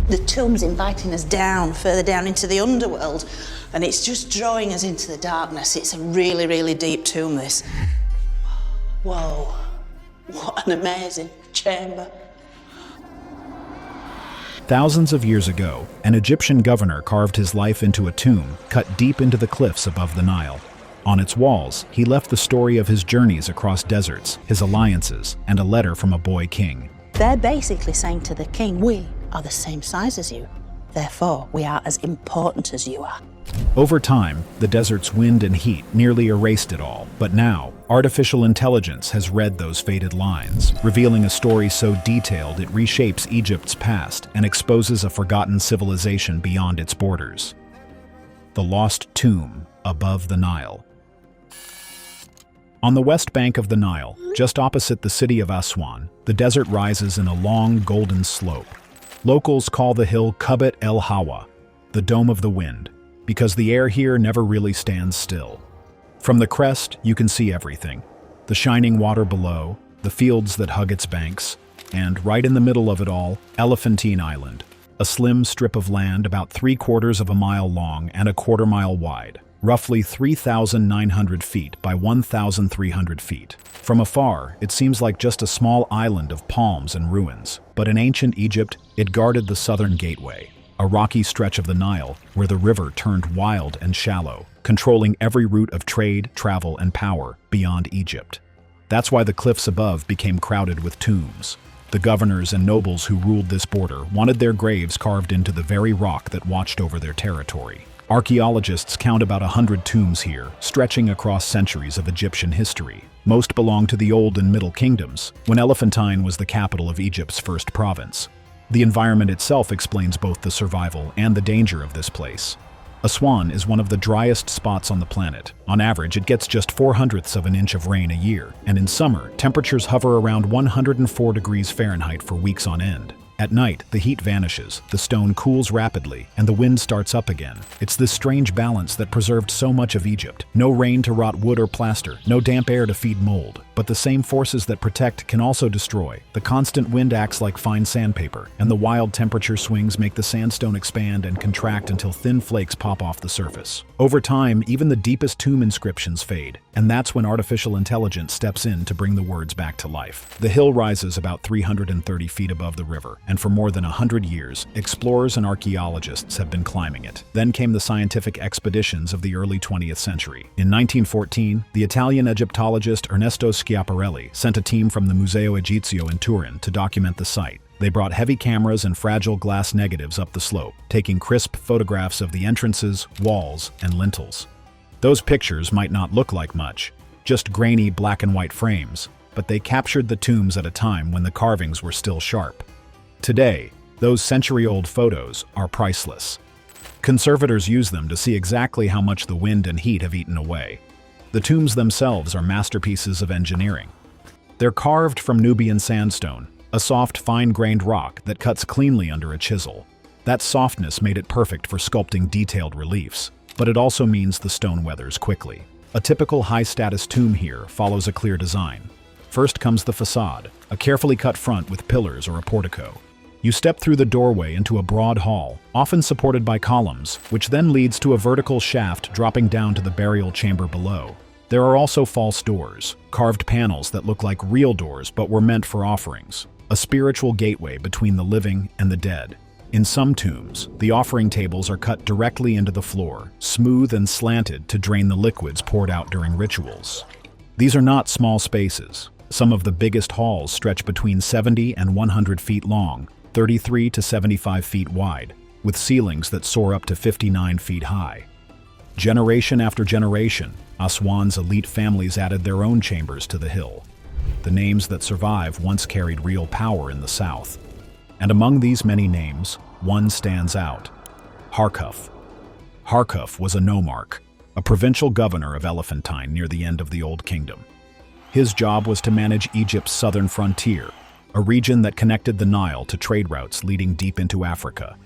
The tomb's inviting us down, further down into the underworld, and it's just drawing us into the darkness. It's a really, really deep tomb, this. Whoa, what an amazing chamber. Thousands of years ago, an Egyptian governor carved his life into a tomb cut deep into the cliffs above the Nile. On its walls, he left the story of his journeys across deserts, his alliances, and a letter from a boy king. They're basically saying to the king, we are the same size as you. Therefore, we are as important as you are. Over time, the desert's wind and heat nearly erased it all. But now, artificial intelligence has read those faded lines, revealing a story so detailed it reshapes Egypt's past and exposes a forgotten civilization beyond its borders. The Lost Tomb Above the Nile. On the west bank of the Nile, just opposite the city of Aswan, the desert rises in a long golden slope. Locals call the hill Kubbet Elhawa, the Dome of the Wind, because the air here never really stands still. From the crest, you can see everything. The shining water below, the fields that hug its banks, and right in the middle of it all, Elephantine Island, a slim strip of land about 3/4 of a mile long and a 1/4 mile wide, roughly 3,900 feet by 1,300 feet. From afar, it seems like just a small island of palms and ruins, but in ancient Egypt, it guarded the southern gateway, a rocky stretch of the Nile where the river turned wild and shallow, controlling every route of trade, travel, and power beyond Egypt. That's why the cliffs above became crowded with tombs. The governors and nobles who ruled this border wanted their graves carved into the very rock that watched over their territory. Archaeologists count about 100 tombs here, stretching across centuries of Egyptian history. Most belong to the Old and Middle Kingdoms, when Elephantine was the capital of Egypt's first province. The environment itself explains both the survival and the danger of this place. Aswan is one of the driest spots on the planet. On average, it gets just 0.04 of an inch of rain a year, and in summer, temperatures hover around 104 degrees Fahrenheit for weeks on end. At night, the heat vanishes, the stone cools rapidly, and the wind starts up again. It's this strange balance that preserved so much of Egypt. No rain to rot wood or plaster, no damp air to feed mold. But the same forces that protect can also destroy. The constant wind acts like fine sandpaper, and the wild temperature swings make the sandstone expand and contract until thin flakes pop off the surface. Over time, even the deepest tomb inscriptions fade, and that's when artificial intelligence steps in to bring the words back to life. The hill rises about 330 feet above the river, and for more than 100 years, explorers and archaeologists have been climbing it. Then came the scientific expeditions of the early 20th century. In 1914, the Italian Egyptologist Ernesto Schiaparelli sent a team from the Museo Egizio in Turin to document the site. They brought heavy cameras and fragile glass negatives up the slope, taking crisp photographs of the entrances, walls, and lintels. Those pictures might not look like much, just grainy black and white frames, but they captured the tombs at a time when the carvings were still sharp. Today, those century-old photos are priceless. Conservators use them to see exactly how much the wind and heat have eaten away. The tombs themselves are masterpieces of engineering. They're carved from Nubian sandstone, a soft, fine-grained rock that cuts cleanly under a chisel. That softness made it perfect for sculpting detailed reliefs, but it also means the stone weathers quickly. A typical high-status tomb here follows a clear design. First comes the facade, a carefully cut front with pillars or a portico. You step through the doorway into a broad hall, often supported by columns, which then leads to a vertical shaft dropping down to the burial chamber below. There are also false doors, carved panels that look like real doors but were meant for offerings, a spiritual gateway between the living and the dead. In some tombs, the offering tables are cut directly into the floor, smooth and slanted to drain the liquids poured out during rituals. These are not small spaces. Some of the biggest halls stretch between 70 and 100 feet long, 33 to 75 feet wide, with ceilings that soar up to 59 feet high. Generation after generation, Aswan's elite families added their own chambers to the hill. The names that survive once carried real power in the south. And among these many names, one stands out: Harkhuf. Harkhuf was a nomarch, a provincial governor of Elephantine near the end of the Old Kingdom. His job was to manage Egypt's southern frontier, a region that connected the Nile to trade routes leading deep into Africa.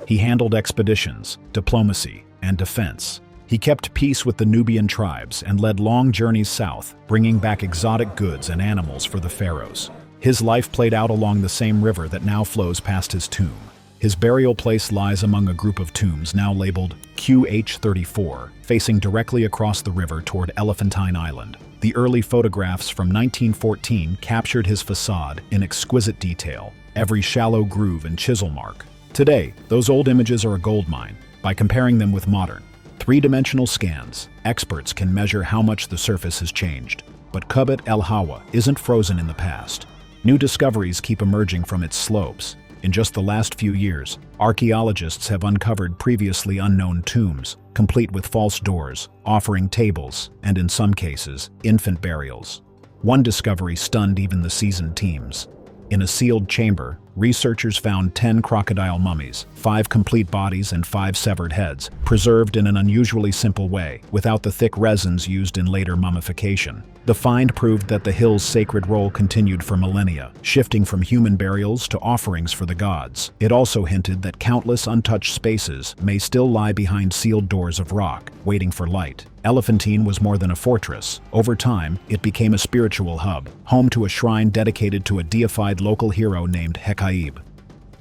He handled expeditions, diplomacy, and defense. He kept peace with the Nubian tribes and led long journeys south, bringing back exotic goods and animals for the pharaohs. His life played out along the same river that now flows past his tomb. His burial place lies among a group of tombs now labeled QH34, facing directly across the river toward Elephantine Island. The early photographs from 1914 captured his facade in exquisite detail, every shallow groove and chisel mark. Today, those old images are a goldmine. By comparing them with modern, three-dimensional scans, experts can measure how much the surface has changed. But Kubbet Elhawa isn't frozen in the past. New discoveries keep emerging from its slopes. In just the last few years, archaeologists have uncovered previously unknown tombs, complete with false doors, offering tables, and in some cases, infant burials. One discovery stunned even the seasoned teams. In a sealed chamber, researchers found 10 crocodile mummies, 5 complete bodies and 5 severed heads, preserved in an unusually simple way, without the thick resins used in later mummification. The find proved that the hill's sacred role continued for millennia, shifting from human burials to offerings for the gods. It also hinted that countless untouched spaces may still lie behind sealed doors of rock, waiting for light. Elephantine was more than a fortress. Over time, it became a spiritual hub, home to a shrine dedicated to a deified local hero named Harkhuf.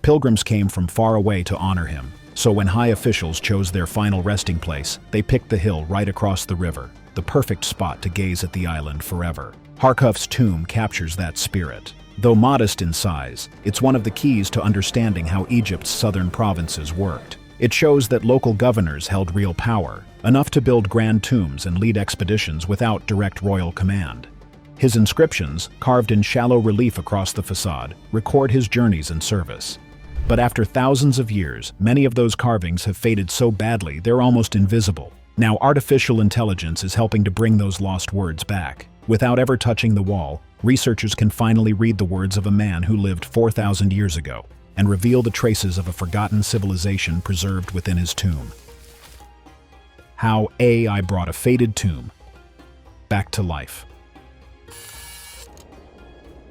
Pilgrims came from far away to honor him, so when high officials chose their final resting place, they picked the hill right across the river, the perfect spot to gaze at the island forever. Harkhuf's tomb captures that spirit. Though modest in size, it's one of the keys to understanding how Egypt's southern provinces worked. It shows that local governors held real power, enough to build grand tombs and lead expeditions without direct royal command. His inscriptions, carved in shallow relief across the facade, record his journeys and service. But after thousands of years, many of those carvings have faded so badly they're almost invisible. Now artificial intelligence is helping to bring those lost words back. Without ever touching the wall, researchers can finally read the words of a man who lived 4,000 years ago and reveal the traces of a forgotten civilization preserved within his tomb. How AI brought a faded tomb back to life.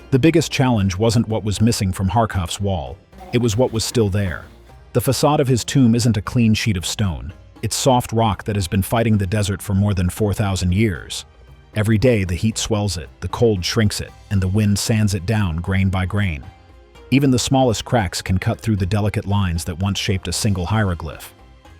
The biggest challenge wasn't what was missing from Harkhuf's wall, it was what was still there. The facade of his tomb isn't a clean sheet of stone. It's soft rock that has been fighting the desert for more than 4,000 years. Every day the heat swells it, the cold shrinks it, and the wind sands it down grain by grain. Even the smallest cracks can cut through the delicate lines that once shaped a single hieroglyph.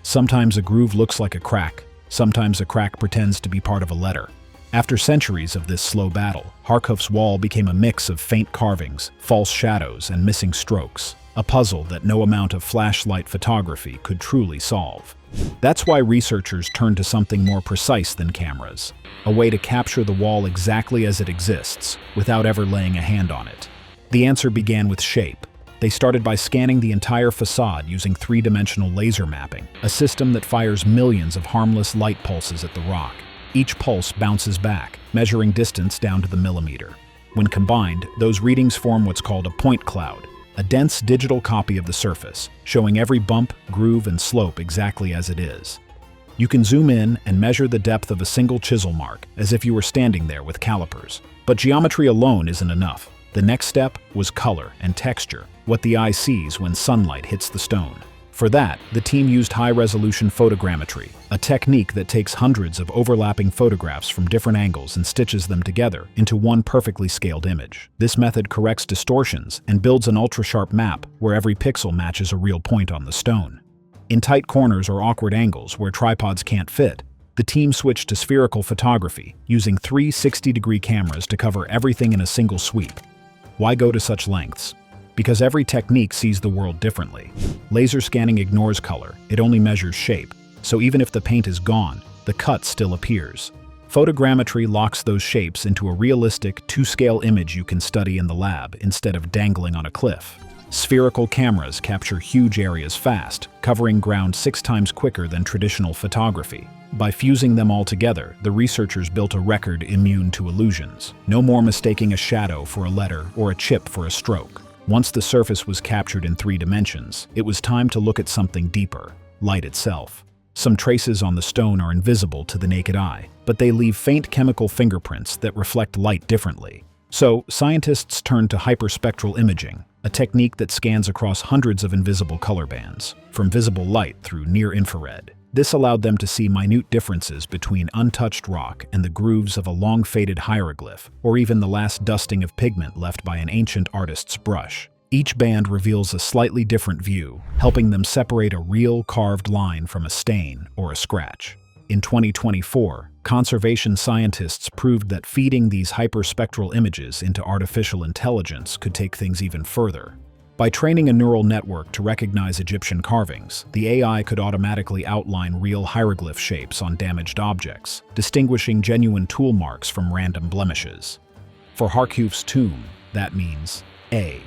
Sometimes a groove looks like a crack, sometimes a crack pretends to be part of a letter. After centuries of this slow battle, Harkhuf's wall became a mix of faint carvings, false shadows, and missing strokes, a puzzle that no amount of flashlight photography could truly solve. That's why researchers turned to something more precise than cameras, a way to capture the wall exactly as it exists, without ever laying a hand on it. The answer began with shape. They started by scanning the entire facade using three-dimensional laser mapping, a system that fires millions of harmless light pulses at the rock. Each pulse bounces back, measuring distance down to the millimeter. When combined, those readings form what's called a point cloud, a dense digital copy of the surface, showing every bump, groove, and slope exactly as it is. You can zoom in and measure the depth of a single chisel mark, as if you were standing there with calipers. But geometry alone isn't enough. The next step was color and texture, what the eye sees when sunlight hits the stone. For that, the team used high-resolution photogrammetry, a technique that takes hundreds of overlapping photographs from different angles and stitches them together into one perfectly scaled image. This method corrects distortions and builds an ultra-sharp map where every pixel matches a real point on the stone. In tight corners or awkward angles where tripods can't fit, the team switched to spherical photography, using 3 60-degree cameras to cover everything in a single sweep. Why go to such lengths? Because every technique sees the world differently. Laser scanning ignores color, it only measures shape, so even if the paint is gone, the cut still appears. Photogrammetry locks those shapes into a realistic, 2-scale image you can study in the lab instead of dangling on a cliff. Spherical cameras capture huge areas fast, covering ground 6 times quicker than traditional photography. By fusing them all together, the researchers built a record immune to illusions. No more mistaking a shadow for a letter or a chip for a stroke. Once the surface was captured in 3 dimensions, it was time to look at something deeper, light itself. Some traces on the stone are invisible to the naked eye, but they leave faint chemical fingerprints that reflect light differently. So, scientists turned to hyperspectral imaging, a technique that scans across hundreds of invisible color bands, from visible light through near-infrared. This allowed them to see minute differences between untouched rock and the grooves of a long-faded hieroglyph, or even the last dusting of pigment left by an ancient artist's brush. Each band reveals a slightly different view, helping them separate a real carved line from a stain or a scratch. In 2024, conservation scientists proved that feeding these hyperspectral images into artificial intelligence could take things even further. By training a neural network to recognize Egyptian carvings, the AI could automatically outline real hieroglyph shapes on damaged objects, distinguishing genuine tool marks from random blemishes. For Harkhuf's tomb, that means AI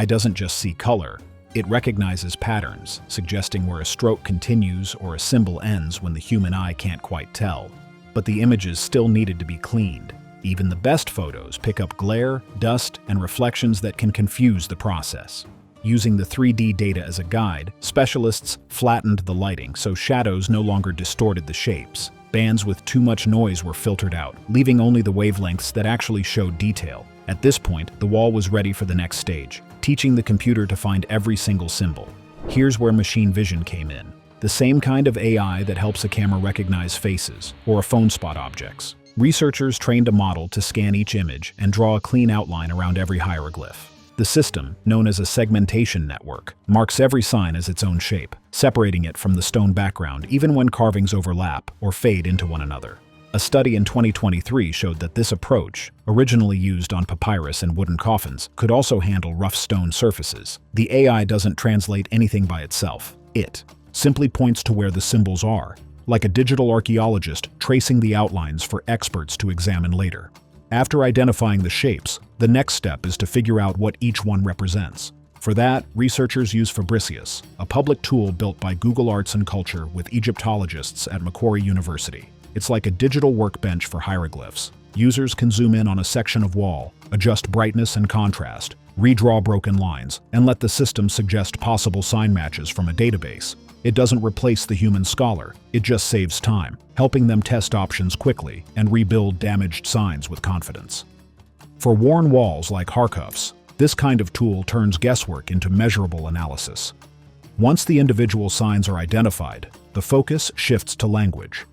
doesn't just see color, it recognizes patterns, suggesting where a stroke continues or a symbol ends when the human eye can't quite tell. But the images still needed to be cleaned. Even the best photos pick up glare, dust, and reflections that can confuse the process. Using the 3D data as a guide, specialists flattened the lighting so shadows no longer distorted the shapes. Bands with too much noise were filtered out, leaving only the wavelengths that actually showed detail. At this point, the wall was ready for the next stage, teaching the computer to find every single symbol. Here's where machine vision came in. The same kind of AI that helps a camera recognize faces or a phone spot objects. Researchers trained a model to scan each image and draw a clean outline around every hieroglyph. The system, known as a segmentation network, marks every sign as its own shape, separating it from the stone background even when carvings overlap or fade into one another. A study in 2023 showed that this approach, originally used on papyrus and wooden coffins, could also handle rough stone surfaces. The AI doesn't translate anything by itself. It simply points to where the symbols are, like a digital archaeologist tracing the outlines for experts to examine later. After identifying the shapes, the next step is to figure out what each one represents. For that, researchers use Fabricius, a public tool built by Google Arts and Culture with Egyptologists at Macquarie University. It's like a digital workbench for hieroglyphs. Users can zoom in on a section of wall, adjust brightness and contrast, redraw broken lines, and let the system suggest possible sign matches from a database. It doesn't replace the human scholar, it just saves time, helping them test options quickly and rebuild damaged signs with confidence. For worn walls like Harkhuf's, this kind of tool turns guesswork into measurable analysis. Once the individual signs are identified, the focus shifts to language.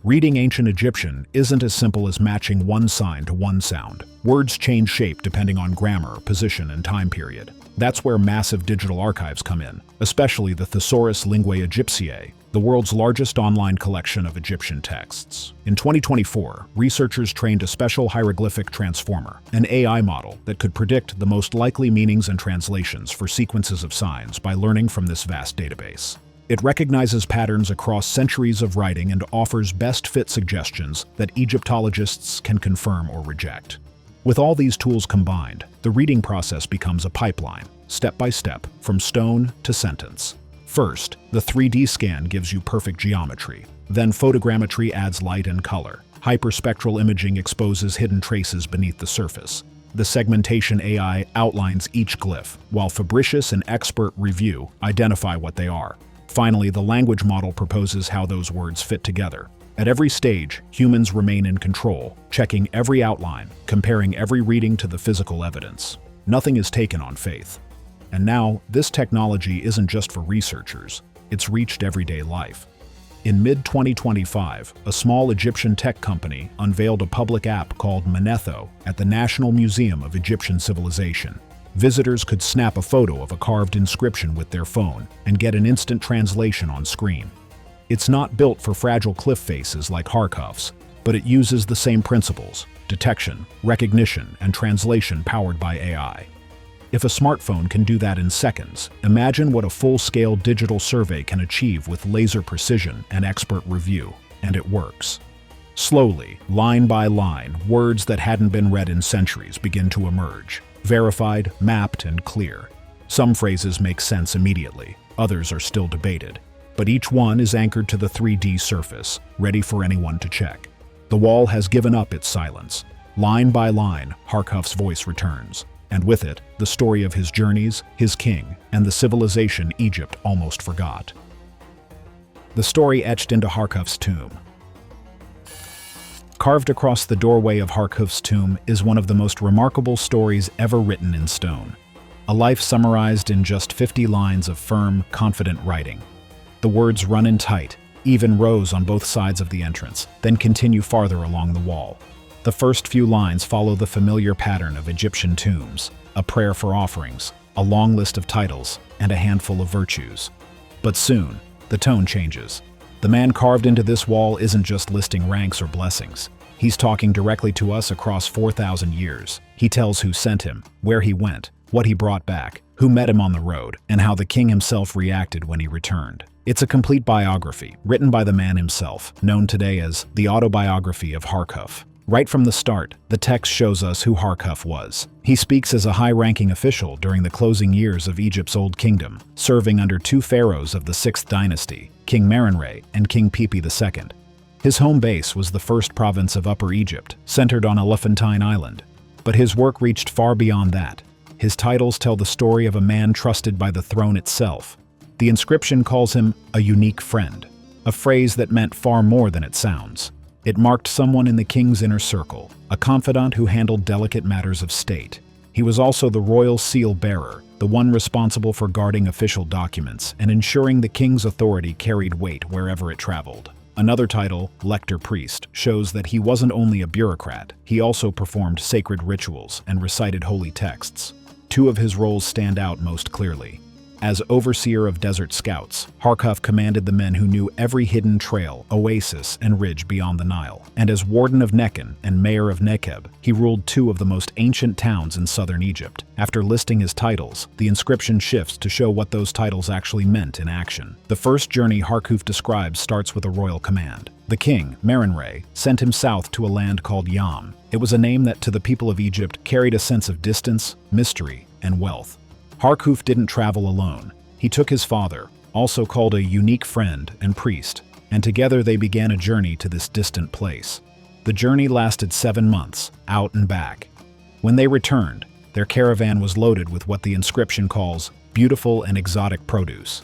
Reading ancient Egyptian isn't as simple as matching one sign to one sound. Words change shape depending on grammar, position, and time period. That's where massive digital archives come in, especially the Thesaurus Linguae Egyptiae, the world's largest online collection of Egyptian texts. In 2024, researchers trained a special hieroglyphic transformer, an AI model that could predict the most likely meanings and translations for sequences of signs by learning from this vast database. It recognizes patterns across centuries of writing and offers best-fit suggestions that Egyptologists can confirm or reject. With all these tools combined, the reading process becomes a pipeline, step by step, from stone to sentence. First, the 3D scan gives you perfect geometry. Then photogrammetry adds light and color. Hyperspectral imaging exposes hidden traces beneath the surface. The segmentation AI outlines each glyph, while Fabricius and expert review identify what they are. Finally, the language model proposes how those words fit together. At every stage, humans remain in control, checking every outline, comparing every reading to the physical evidence. Nothing is taken on faith. And now, this technology isn't just for researchers, it's reached everyday life. In mid-2025, a small Egyptian tech company unveiled a public app called Manetho at the National Museum of Egyptian Civilization. Visitors could snap a photo of a carved inscription with their phone and get an instant translation on screen. It's not built for fragile cliff faces like Harkhuf's, but it uses the same principles: detection, recognition, and translation powered by AI. If a smartphone can do that in seconds, imagine what a full-scale digital survey can achieve with laser precision and expert review, and it works. Slowly, line by line, words that hadn't been read in centuries begin to emerge. Verified, mapped, and clear. Some phrases make sense immediately, others are still debated, but each one is anchored to the 3D surface, ready for anyone to check. The wall has given up its silence. Line by line, Harkhuf's voice returns, and with it, the story of his journeys, his king, and the civilization Egypt almost forgot. The story etched into Harkhuf's tomb. Carved across the doorway of Harkhuf's tomb is one of the most remarkable stories ever written in stone. A life summarized in just 50 lines of firm, confident writing. The words run in tight, even rows on both sides of the entrance, then continue farther along the wall. The first few lines follow the familiar pattern of Egyptian tombs, a prayer for offerings, a long list of titles, and a handful of virtues. But soon, the tone changes. The man carved into this wall isn't just listing ranks or blessings. He's talking directly to us across 4,000 years. He tells who sent him, where he went, what he brought back, who met him on the road, and how the king himself reacted when he returned. It's a complete biography, written by the man himself, known today as the Autobiography of Harkhuf. Right from the start, the text shows us who Harkhuf was. He speaks as a high-ranking official during the closing years of Egypt's Old Kingdom, serving under two pharaohs of the 6th dynasty, King Merenre and King Pipi II. His home base was the first province of Upper Egypt, centered on Elephantine Island. But his work reached far beyond that. His titles tell the story of a man trusted by the throne itself. The inscription calls him a unique friend, a phrase that meant far more than it sounds. It marked someone in the king's inner circle, a confidant who handled delicate matters of state. He was also the royal seal bearer, the one responsible for guarding official documents and ensuring the king's authority carried weight wherever it traveled. Another title, lector priest, shows that he wasn't only a bureaucrat, he also performed sacred rituals and recited holy texts. Two of his roles stand out most clearly. As overseer of desert scouts, Harkhuf commanded the men who knew every hidden trail, oasis, and ridge beyond the Nile. And as warden of Nekhen and mayor of Nekeb, he ruled two of the most ancient towns in southern Egypt. After listing his titles, the inscription shifts to show what those titles actually meant in action. The first journey Harkhuf describes starts with a royal command. The king, Merenre, sent him south to a land called Yam. It was a name that to the people of Egypt carried a sense of distance, mystery, and wealth. Harkhuf didn't travel alone. He took his father, also called a unique friend and priest, and together they began a journey to this distant place. The journey lasted 7 months, out and back. When they returned, their caravan was loaded with what the inscription calls beautiful and exotic produce.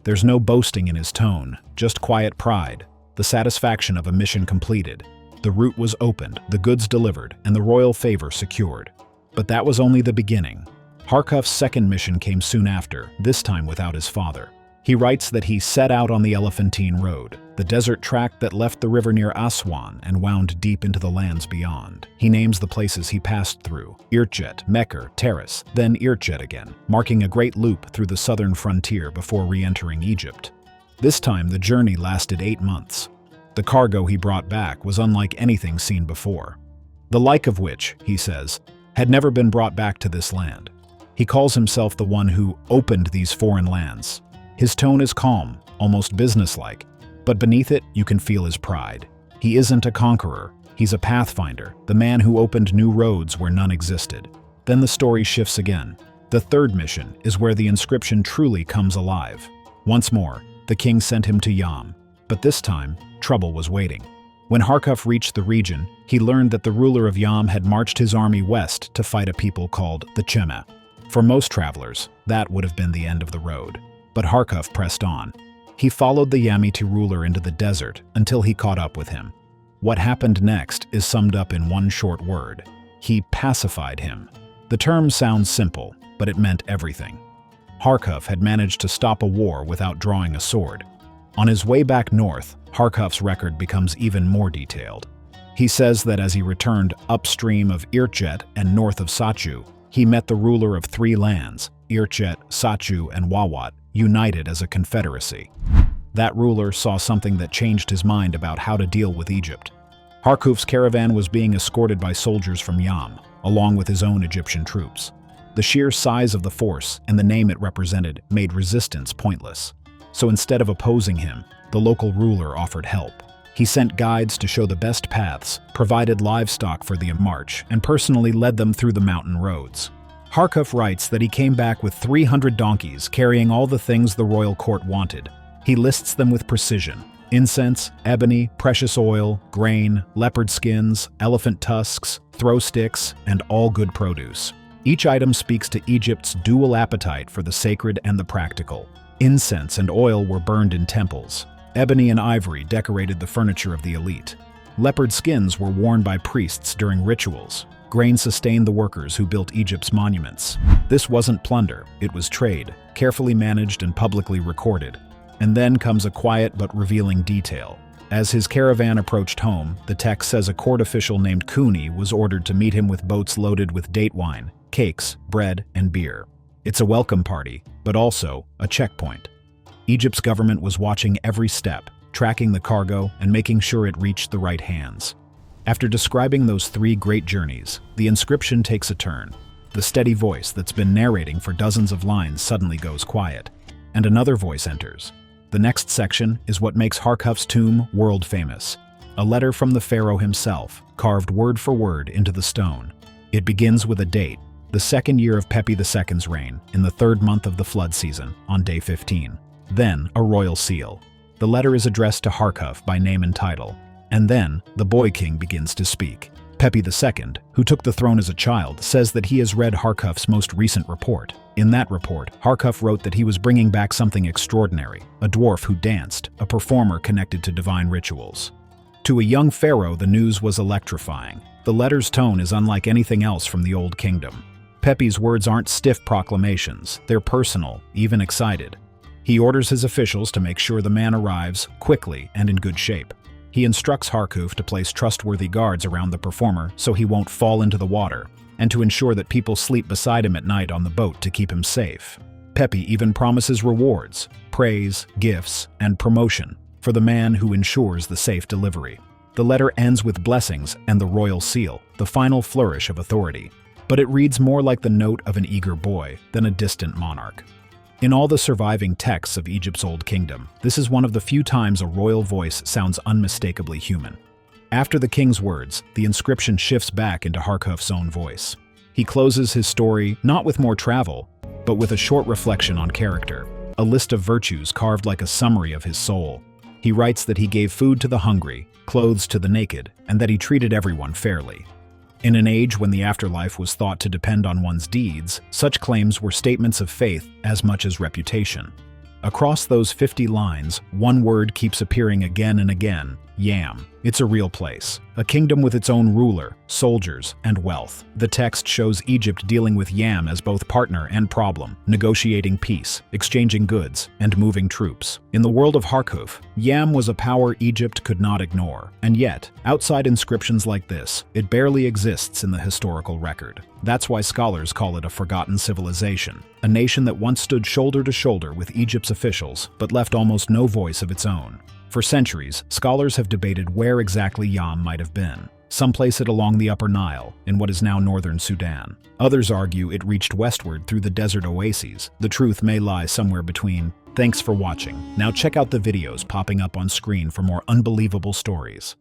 There's no boasting in his tone, just quiet pride, the satisfaction of a mission completed. The route was opened, the goods delivered, and the royal favor secured. But that was only the beginning. Harkhuf's second mission came soon after, this time without his father. He writes that he set out on the Elephantine Road, the desert track that left the river near Aswan and wound deep into the lands beyond. He names the places he passed through: Irjet, Mekher, Taris, then Irjet again, marking a great loop through the southern frontier before re-entering Egypt. This time the journey lasted 8 months. The cargo he brought back was unlike anything seen before, the like of which, he says, had never been brought back to this land. He calls himself the one who opened these foreign lands. His tone is calm, almost businesslike, but beneath it you can feel his pride. He isn't a conqueror, he's a pathfinder, the man who opened new roads where none existed. Then the story shifts again. The third mission is where the inscription truly comes alive. Once more, the king sent him to Yam, but this time, trouble was waiting. When Harkhuf reached the region, he learned that the ruler of Yam had marched his army west to fight a people called the Chema. For most travelers, that would have been the end of the road. But Harkhuf pressed on. He followed the Yamiti ruler into the desert until he caught up with him. What happened next is summed up in one short word. He pacified him. The term sounds simple, but it meant everything. Harkhuf had managed to stop a war without drawing a sword. On his way back north, Harkhuf's record becomes even more detailed. He says that as he returned upstream of Irjet and north of Sachu, he met the ruler of 3 lands, Irjet, Sachu, and Wawat, united as a confederacy. That ruler saw something that changed his mind about how to deal with Egypt. Harkhuf's caravan was being escorted by soldiers from Yam, along with his own Egyptian troops. The sheer size of the force and the name it represented made resistance pointless. So instead of opposing him, the local ruler offered help. He sent guides to show the best paths, provided livestock for the march, and personally led them through the mountain roads. Harkhuf writes that he came back with 300 donkeys carrying all the things the royal court wanted. He lists them with precision: incense, ebony, precious oil, grain, leopard skins, elephant tusks, throw sticks, and all good produce. Each item speaks to Egypt's dual appetite for the sacred and the practical. Incense and oil were burned in temples. Ebony and ivory decorated the furniture of the elite. Leopard skins were worn by priests during rituals. Grain sustained the workers who built Egypt's monuments. This wasn't plunder, it was trade, carefully managed and publicly recorded. And then comes a quiet but revealing detail. As his caravan approached home, the text says a court official named Kuni was ordered to meet him with boats loaded with date wine, cakes, bread, and beer. It's a welcome party, but also a checkpoint. Egypt's government was watching every step, tracking the cargo and making sure it reached the right hands. After describing those 3 great journeys, the inscription takes a turn. The steady voice that's been narrating for dozens of lines suddenly goes quiet, and another voice enters. The next section is what makes Harkhuf's tomb world famous. A letter from the pharaoh himself, carved word for word into the stone. It begins with a date, the 2nd year of Pepi II's reign, in the 3rd month of the flood season, on day 15. Then, a royal seal. The letter is addressed to Harkhuf by name and title. And then, the boy king begins to speak. Pepi II, who took the throne as a child, says that he has read Harkhuf's most recent report. In that report, Harkhuf wrote that he was bringing back something extraordinary, a dwarf who danced, a performer connected to divine rituals. To a young pharaoh, the news was electrifying. The letter's tone is unlike anything else from the Old Kingdom. Pepi's words aren't stiff proclamations, they're personal, even excited. He orders his officials to make sure the man arrives quickly and in good shape. He instructs Harkhuf to place trustworthy guards around the performer so he won't fall into the water, and to ensure that people sleep beside him at night on the boat to keep him safe. Pepi even promises rewards, praise, gifts, and promotion for the man who ensures the safe delivery. The letter ends with blessings and the royal seal, the final flourish of authority. But it reads more like the note of an eager boy than a distant monarch. In all the surviving texts of Egypt's Old Kingdom, this is one of the few times a royal voice sounds unmistakably human. After the king's words, the inscription shifts back into Harkhuf's own voice. He closes his story not with more travel, but with a short reflection on character, a list of virtues carved like a summary of his soul. He writes that he gave food to the hungry, clothes to the naked, and that he treated everyone fairly. In an age when the afterlife was thought to depend on one's deeds, such claims were statements of faith as much as reputation. Across those 50 lines, one word keeps appearing again and again: Yam. It's a real place, a kingdom with its own ruler, soldiers, and wealth. The text shows Egypt dealing with Yam as both partner and problem, negotiating peace, exchanging goods, and moving troops. In the world of Harkhuf, Yam was a power Egypt could not ignore, and yet, outside inscriptions like this, it barely exists in the historical record. That's why scholars call it a forgotten civilization, a nation that once stood shoulder to shoulder with Egypt's officials, but left almost no voice of its own. For centuries, scholars have debated where exactly Yam might have been. Some place it along the upper Nile, in what is now northern Sudan. Others argue it reached westward through the desert oases. The truth may lie somewhere between. Thanks for watching. Now check out the videos popping up on screen for more unbelievable stories.